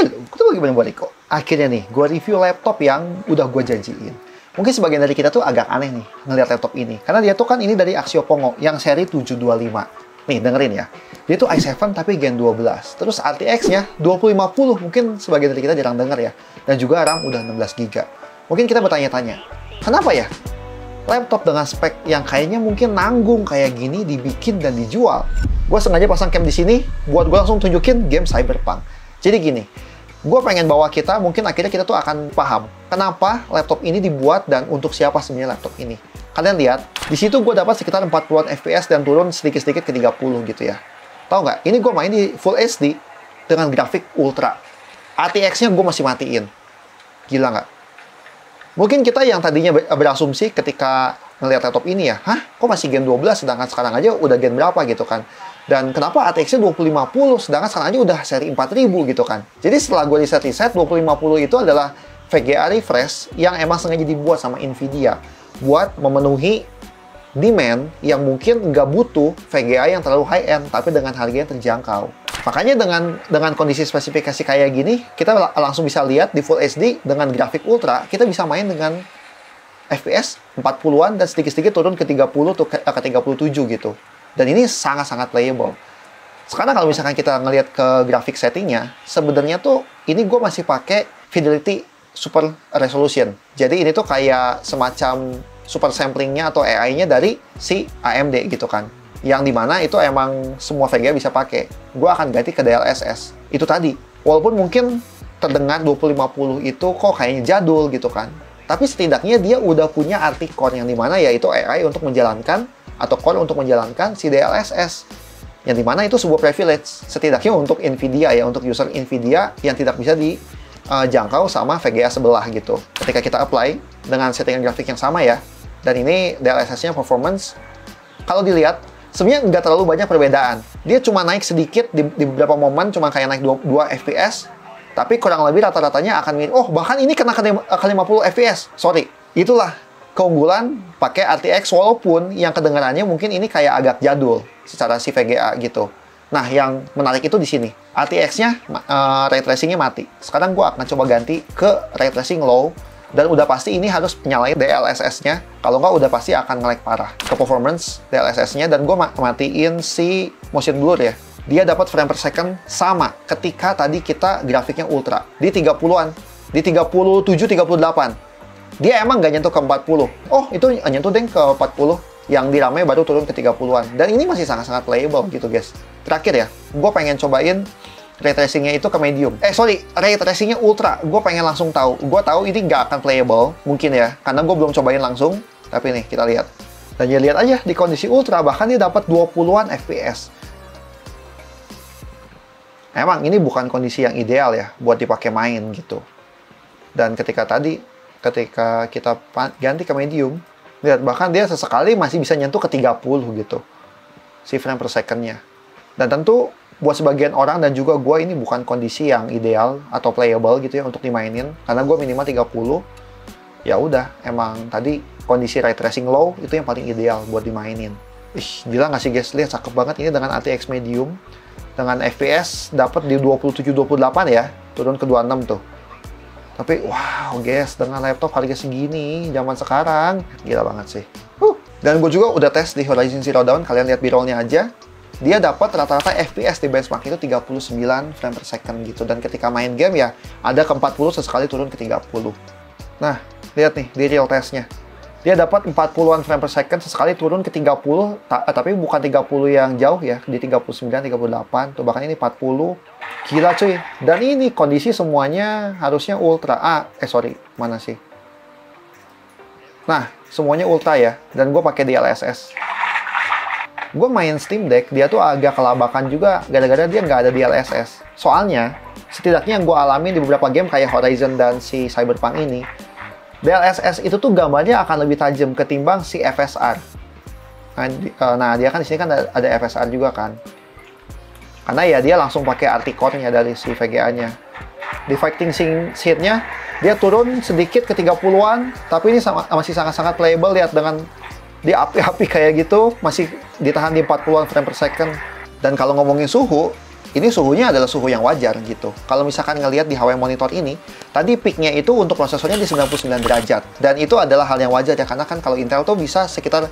Kita lagi balik kok. Akhirnya nih, gue review laptop yang udah gue janjiin. Mungkin sebagian dari kita tuh agak aneh nih ngeliat laptop ini. Karena dia tuh kan ini dari Axio Pongo yang seri 725. Nih, dengerin ya. Dia tuh i7 tapi Gen 12. Terus RTX-nya 2050. Mungkin sebagian dari kita jarang denger ya. Dan juga RAM udah 16GB. Mungkin kita bertanya-tanya, kenapa ya laptop dengan spek yang kayaknya mungkin nanggung kayak gini dibikin dan dijual? Gue sengaja pasang cam di sini buat gue langsung tunjukin game Cyberpunk. Jadi gini, gue pengen bawa kita, mungkin akhirnya kita tuh akan paham kenapa laptop ini dibuat dan untuk siapa sebenarnya laptop ini. Kalian lihat, di situ gue dapat sekitar 40-an FPS dan turun sedikit-sedikit ke 30 gitu ya. Tahu nggak? Ini gue main di Full HD dengan grafik ultra. RTX-nya gue masih matiin. Gila nggak? Mungkin kita yang tadinya berasumsi ketika ngelihat laptop ini ya, hah? Kok masih Gen 12 sedangkan sekarang aja udah Gen berapa gitu kan? Dan kenapa ATX-nya 2050 sedangkan sekarang aja udah seri 4000 gitu kan? Jadi setelah gue riset-riset, 2050 itu adalah VGA refresh yang emang sengaja dibuat sama Nvidia buat memenuhi demand yang mungkin nggak butuh VGA yang terlalu high-end tapi dengan harga yang terjangkau. Makanya dengan kondisi spesifikasi kayak gini, kita langsung bisa lihat di Full HD dengan grafik ultra, kita bisa main dengan FPS 40-an dan sedikit-sedikit turun ke 30 tuh ke 37 gitu. Dan ini sangat-sangat playable. Sekarang kalau misalkan kita ngelihat ke grafik settingnya, sebenarnya tuh ini gue masih pakai Fidelity Super Resolution. Jadi ini tuh kayak semacam super samplingnya atau AI-nya dari si AMD gitu kan. Yang dimana itu emang semua VGA bisa pakai. Gue akan ganti ke DLSS. Itu tadi. Walaupun mungkin terdengar 2050 itu kok kayaknya jadul gitu kan. Tapi setidaknya dia udah punya arti core yang dimana yaitu AI untuk menjalankan atau core untuk menjalankan si DLSS. Yang dimana itu sebuah privilege. Setidaknya untuk Nvidia ya, untuk user Nvidia yang tidak bisa dijangkau sama VGA sebelah gitu. Ketika kita apply dengan settingan grafik yang sama ya, dan ini DLSS-nya performance, kalau dilihat, sebenarnya nggak terlalu banyak perbedaan. Dia cuma naik sedikit di beberapa momen, cuma kayak naik 2 FPS, tapi kurang lebih rata-ratanya akan mirip. Oh, bahkan ini kena ke 50 FPS. Sorry. Itulah keunggulan pakai RTX, walaupun yang kedengarannya mungkin ini kayak agak jadul secara si VGA gitu. Nah, yang menarik itu di sini. RTX-nya, ray tracing-nya mati. Sekarang gue akan coba ganti ke ray tracing low. Dan udah pasti ini harus nyalain DLSS-nya. Kalau nggak, udah pasti akan nge-lag parah. Ke performance DLSS-nya, dan gue matiin si motion blur ya. Dia dapat frame per second sama ketika tadi kita grafiknya ultra. Di 30-an. Di 37, 38. Dia emang nggak nyentuh ke 40. Oh, itu nyentuh deng ke 40. Yang di RAM-nya baru turun ke 30-an. Dan ini masih sangat-sangat playable gitu, guys. Terakhir ya, gue pengen cobain ray tracing-nya itu ke medium. Ray tracing-nya ultra. Gue pengen langsung tahu. Gue tahu ini nggak akan playable, mungkin ya. Karena gue belum cobain langsung. Tapi nih, kita lihat. Dan ya lihat aja, di kondisi ultra, bahkan dia dapat 20-an FPS. Emang ini bukan kondisi yang ideal ya, buat dipakai main gitu. Dan ketika kita ganti ke medium, lihat, bahkan dia sesekali masih bisa nyentuh ke 30 gitu. Si frame per second-nya. Dan tentu, buat sebagian orang dan juga gue, ini bukan kondisi yang ideal atau playable gitu ya untuk dimainin, karena gue minimal 30. Ya udah, emang tadi kondisi ray tracing low itu yang paling ideal buat dimainin. Ih, gila nggak sih guys? Lihat, cakep banget ini dengan RTX medium, dengan FPS dapat di 27-28 ya, turun ke 26 tuh. Tapi wow guys, dengan laptop harga segini zaman sekarang, gila banget sih. Dan gue juga udah tes di Horizon Zero Dawn, kalian lihat b-rollnya aja. Dia dapat rata-rata FPS di benchmark itu 39 frame per second gitu. Dan ketika main game ya, ada ke 40 sesekali turun ke 30. Nah, lihat nih di real testnya. Dia dapat 40-an frame per second sesekali turun ke 30, tapi bukan 30 yang jauh ya, di 39, 38, tuh bahkan ini 40. Gila cuy. Dan ini kondisi semuanya harusnya ultra. Mana sih? Nah, semuanya ultra ya. Dan gue pakai DLSS. Gue main Steam Deck, dia tuh agak kelabakan juga gara-gara dia nggak ada DLSS. Soalnya, setidaknya yang gue alami di beberapa game kayak Horizon dan si Cyberpunk ini, DLSS itu tuh gambarnya akan lebih tajam ketimbang si FSR. Nah, dia kan di sini kan ada FSR juga kan. Karena ya dia langsung pakai arti core-nya dari si VGA-nya. Di Fighting Seat-nya, dia turun sedikit ke 30-an, tapi ini masih sangat-sangat playable. Lihat, dengan di api-api kayak gitu, masih ditahan di 40-an frame per second. Dan kalau ngomongin suhu, ini suhunya adalah suhu yang wajar gitu. Kalau misalkan ngelihat di HP monitor ini, tadi peaknya itu untuk prosesornya di 99 derajat. Dan itu adalah hal yang wajar ya, karena kan kalau Intel tuh bisa sekitar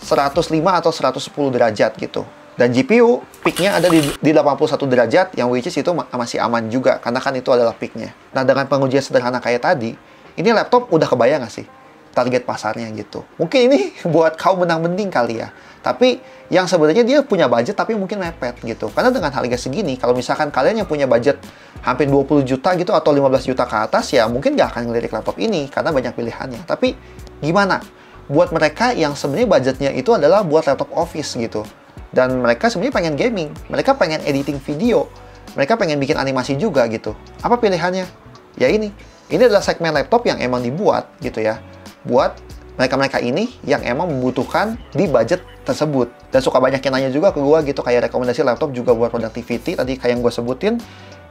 105 atau 110 derajat gitu. Dan GPU peaknya ada di 81 derajat, yang which is itu masih aman juga, karena kan itu adalah peaknya. Nah, dengan pengujian sederhana kayak tadi, ini laptop udah kebayang nggak sih target pasarnya gitu? Mungkin ini buat kaum menang-mending kali ya. Tapi yang sebenarnya dia punya budget tapi mungkin mepet gitu. Karena dengan harga segini, kalau misalkan kalian yang punya budget hampir 20 juta gitu atau 15 juta ke atas, ya mungkin nggak akan ngelirik laptop ini karena banyak pilihannya. Tapi gimana? Buat mereka yang sebenarnya budgetnya itu adalah buat laptop office gitu. Dan mereka sebenarnya pengen gaming, mereka pengen editing video, mereka pengen bikin animasi juga gitu. Apa pilihannya? Ya ini. Ini adalah segmen laptop yang emang dibuat gitu ya. Buat mereka-mereka ini yang emang membutuhkan di budget tersebut. Dan suka banyak yang nanya juga ke gue gitu, kayak rekomendasi laptop juga buat productivity, tadi kayak yang gue sebutin.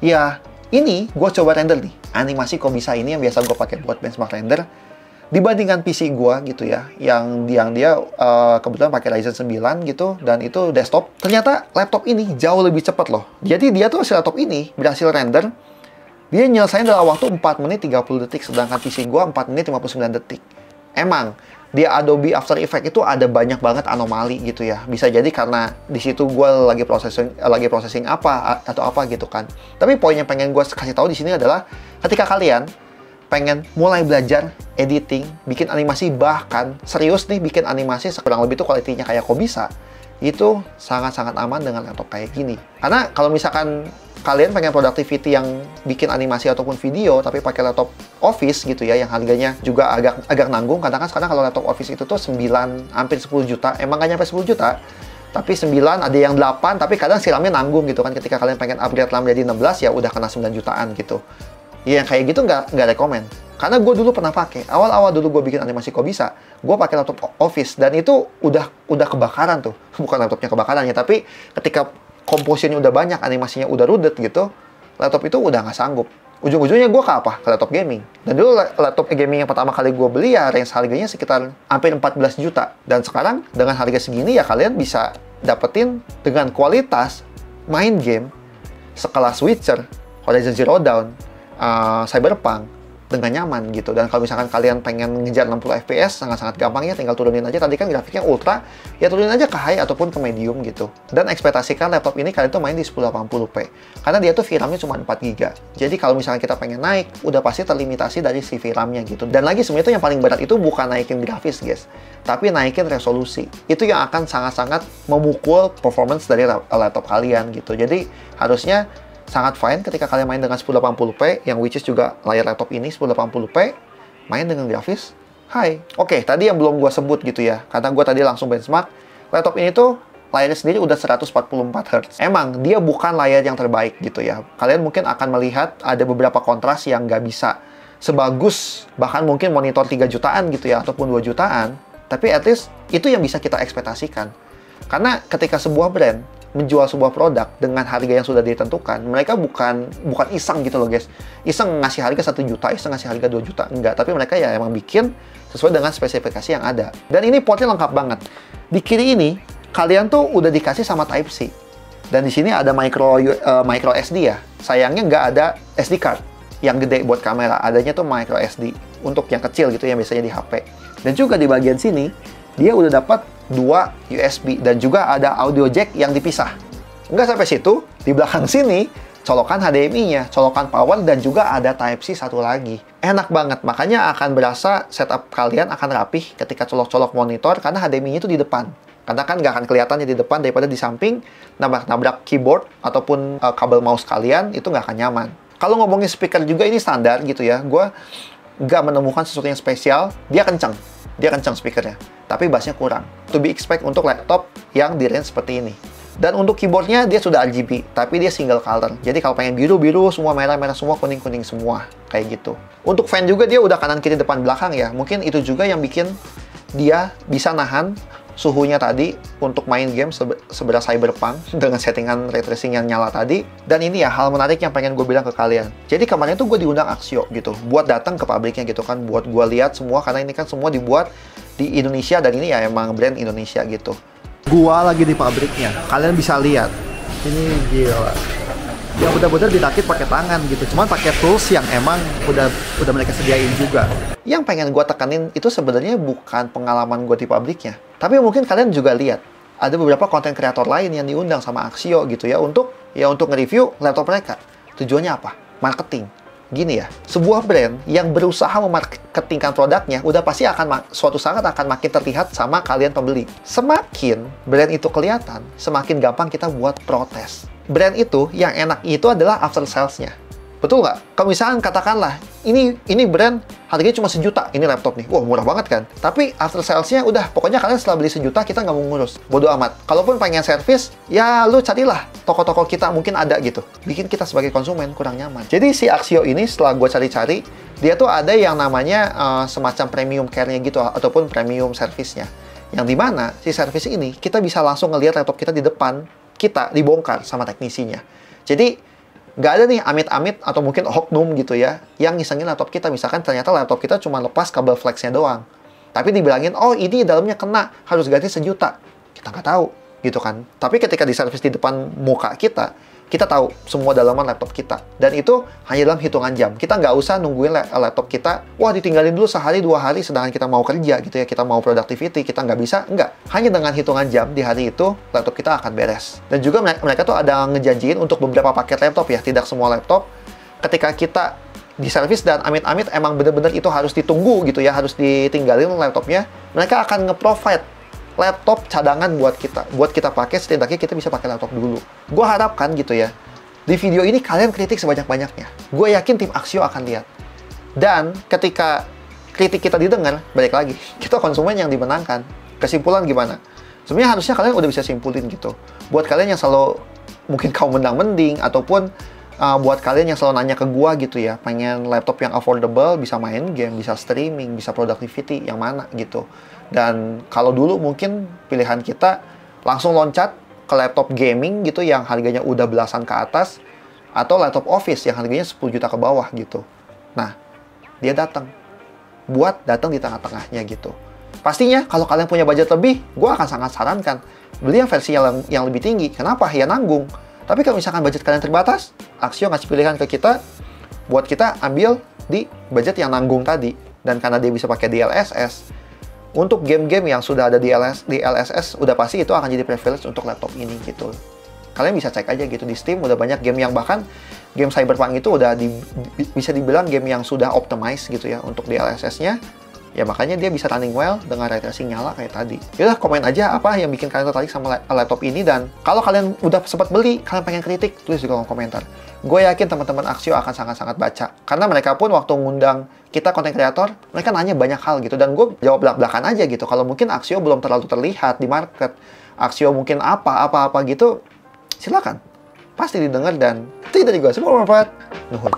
Ya, ini gue coba render nih. Animasi kok bisa ini yang biasa gue pakai buat benchmark render. Dibandingkan PC gue gitu ya, yang dia kebetulan pakai Ryzen 9 gitu, dan itu desktop. Ternyata laptop ini jauh lebih cepat loh. Jadi dia tuh si laptop ini berhasil render, dia nyelesain dalam waktu 4 menit 30 detik, sedangkan PC gue 4 menit 59 detik. Emang di Adobe After Effects itu ada banyak banget anomali gitu ya. Bisa jadi karena di situ gue lagi processing apa atau apa gitu kan. Tapi poin yang pengen gue kasih tahu di sini adalah ketika kalian pengen mulai belajar editing, bikin animasi, bahkan serius nih bikin animasi kurang lebih tuh kualitinya kayak kok bisa, itu sangat-sangat aman dengan laptop kayak gini. Karena kalau misalkan kalian pengen productivity yang bikin animasi ataupun video tapi pakai laptop office gitu ya, yang harganya juga agak nanggung, karena kan sekarang kalau laptop office itu tuh 9 hampir 10 juta, emang gak nyampe 10 juta, tapi 9, ada yang 8, tapi kadang si RAM-nya nanggung gitu kan. Ketika kalian pengen upgrade RAM jadi 16, ya udah kena 9 jutaan gitu. Ya yang kayak gitu nggak rekomen. Karena gue dulu pernah pakai, awal-awal dulu gue bikin animasi kok bisa, gue pakai laptop office, dan itu udah kebakaran tuh. Bukan laptopnya kebakaran ya, tapi ketika komposinya udah banyak, animasinya udah rudet gitu, laptop itu udah nggak sanggup. Ujung-ujungnya gue ke apa? Ke laptop gaming. Dan dulu laptop gaming yang pertama kali gue beli ya range harganya sekitar hampir 14 juta. Dan sekarang dengan harga segini ya kalian bisa dapetin dengan kualitas main game sekelas Witcher, Horizon Zero Dawn, Cyberpunk dengan nyaman gitu. Dan kalau misalkan kalian pengen ngejar 60 fps, sangat-sangat gampang ya, tinggal turunin aja. Tadi kan grafiknya ultra, ya turunin aja ke high ataupun ke medium gitu. Dan ekspektasikan laptop ini kalian tuh main di 1080p, karena dia tuh VRAM-nya cuma 4GB. Jadi kalau misalkan kita pengen naik, udah pasti terlimitasi dari si VRAM-nya gitu. Dan lagi sebenarnya tuh yang paling berat itu bukan naikin grafis guys, tapi naikin resolusi. Itu yang akan sangat-sangat memukul performance dari laptop kalian gitu. Jadi harusnya sangat fine ketika kalian main dengan 1080p, yang which is juga layar laptop ini 1080p, main dengan grafis high. Oke, tadi yang belum gue sebut gitu ya, karena gue tadi langsung benchmark, laptop ini tuh layarnya sendiri udah 144 Hz. Emang dia bukan layar yang terbaik gitu ya. Kalian mungkin akan melihat ada beberapa kontras yang nggak bisa sebagus bahkan mungkin monitor 3 jutaan gitu ya, ataupun 2 jutaan. Tapi at least itu yang bisa kita ekspektasikan. Karena ketika sebuah brand menjual sebuah produk dengan harga yang sudah ditentukan, mereka bukan iseng gitu loh guys. Iseng ngasih harga 1 juta, iseng ngasih harga 2 juta, enggak. Tapi mereka ya emang bikin sesuai dengan spesifikasi yang ada. Dan ini portnya lengkap banget. Di kiri ini, kalian tuh udah dikasih sama Type-C. Dan di sini ada micro SD ya. Sayangnya nggak ada SD card yang gede buat kamera. Adanya tuh micro SD untuk yang kecil gitu yang biasanya di HP. Dan juga di bagian sini, dia udah dapat 2 USB dan juga ada audio jack yang dipisah. Nggak sampai situ, di belakang sini colokan HDMI-nya, colokan power, dan juga ada Type-C satu lagi. Enak banget, makanya akan berasa setup kalian akan rapih ketika colok-colok monitor karena HDMI-nya itu di depan. Karena kan nggak akan kelihatannya di depan daripada di samping, nabrak keyboard ataupun kabel mouse kalian, itu nggak akan nyaman. Kalau ngomongin speaker juga ini standar gitu ya, gue nggak menemukan sesuatu yang spesial. Dia kencang speakernya, tapi bassnya kurang. To be expect untuk laptop yang di range seperti ini. Dan untuk keyboardnya dia sudah RGB, tapi dia single color. Jadi kalau pengen biru-biru, semua merah-merah semua, kuning-kuning semua, kayak gitu. Untuk fan juga dia udah kanan kiri depan belakang ya. Mungkin itu juga yang bikin dia bisa nahan suhunya tadi untuk main game sebelah Cyberpunk dengan settingan ray tracing yang nyala tadi. Dan ini ya hal menarik yang pengen gue bilang ke kalian. Jadi kemarin tuh gue diundang Axio gitu, buat datang ke pabriknya gitu kan, buat gue lihat semua, karena ini kan semua dibuat di Indonesia dan ini ya emang brand Indonesia gitu. Gua lagi di pabriknya, kalian bisa lihat Ini gila. Yang benar-benar dirakit pakai tangan gitu. Cuman pakai tools yang emang udah mereka sediain juga. Yang pengen gue tekanin itu sebenarnya bukan pengalaman gue di pabriknya. Tapi mungkin kalian juga lihat. Ada beberapa konten kreator lain yang diundang sama Axio gitu ya. Untuk nge-review laptop mereka. Tujuannya apa? Marketing. Gini ya, sebuah brand yang berusaha memarketingkan produknya udah pasti suatu saat akan makin terlihat sama kalian pembeli. Semakin brand itu kelihatan, semakin gampang kita buat protes. Brand itu yang enak itu adalah after sales-nya. Betul nggak? Kalau misalkan katakanlah, ini brand harganya cuma 1 juta, ini laptop nih. Wah, murah banget kan? Tapi after sales-nya udah, pokoknya kalian setelah beli 1 juta, kita nggak mau ngurus. Bodo amat. Kalaupun pengen servis, ya lu carilah toko-toko kita mungkin ada gitu. Bikin kita sebagai konsumen kurang nyaman. Jadi si Axio ini setelah gue cari-cari, dia tuh ada yang namanya semacam premium care-nya gitu, ataupun premium service-nya. Yang dimana si service ini, kita bisa langsung ngelihat laptop kita di depan, kita dibongkar sama teknisinya. Jadi, nggak ada nih amit-amit atau mungkin oknum gitu ya, yang ngisengin laptop kita. Misalkan ternyata laptop kita cuma lepas kabel flex-nya doang. Tapi dibilangin, oh ini dalamnya kena, harus ganti 1 juta. Kita nggak tahu, gitu kan. Tapi ketika diservis di depan muka kita tahu semua dalaman laptop kita. Dan itu hanya dalam hitungan jam. Kita nggak usah nungguin laptop kita, wah ditinggalin dulu sehari 2 hari, sedangkan kita mau kerja gitu ya, kita mau productivity, kita nggak bisa. Enggak. Hanya dengan hitungan jam di hari itu, laptop kita akan beres. Dan juga mereka tuh ada ngejanjiin untuk beberapa paket laptop ya, tidak semua laptop. Ketika kita diservis dan amit-amit emang bener-bener itu harus ditunggu gitu ya, harus ditinggalin laptopnya, mereka akan nge-provide laptop cadangan buat kita pakai, setidaknya kita bisa pakai laptop dulu. Gue harapkan gitu ya, di video ini kalian kritik sebanyak-banyaknya. Gue yakin tim Axio akan lihat. Dan ketika kritik kita didengar, balik lagi, kita konsumen yang dimenangkan. Kesimpulan gimana? Sebenarnya harusnya kalian udah bisa simpulin gitu. Buat kalian yang selalu mungkin kaum mendang-mending, ataupun buat kalian yang selalu nanya ke gua gitu ya, pengen laptop yang affordable, bisa main game, bisa streaming, bisa productivity, yang mana gitu. Dan kalau dulu mungkin pilihan kita langsung loncat ke laptop gaming gitu yang harganya udah belasan ke atas, atau laptop office yang harganya 10 juta ke bawah gitu. Nah, dia datang di tengah-tengahnya gitu. Pastinya kalau kalian punya budget lebih, gua akan sangat sarankan beli yang versi yang lebih tinggi. Kenapa? Ya nanggung. Tapi kalau misalkan budget kalian terbatas, Axio ngasih pilihan ke kita, buat kita ambil di budget yang nanggung tadi. Dan karena dia bisa pakai DLSS, untuk game-game yang sudah ada di LSS, udah pasti itu akan jadi privilege untuk laptop ini gitu. Kalian bisa cek aja gitu di Steam, udah banyak game yang bahkan game Cyberpunk itu udah bisa dibilang game yang sudah optimize gitu ya untuk DLSS-nya. Ya makanya dia bisa running well dengan ray tracing nyala kayak tadi. Yaudah, komen aja apa yang bikin kalian tertarik sama laptop ini. Dan kalau kalian udah sempat beli, kalian pengen kritik, tulis di kolom komentar. Gue yakin teman-teman Axio akan sangat-sangat baca. Karena mereka pun waktu ngundang kita konten kreator, mereka nanya banyak hal gitu. Dan gue jawab belak-belakan aja gitu. Kalau mungkin Axio belum terlalu terlihat di market, Axio mungkin apa gitu, silakan. Pasti didengar dan tidak juga semua bermanfaat. Nuhun.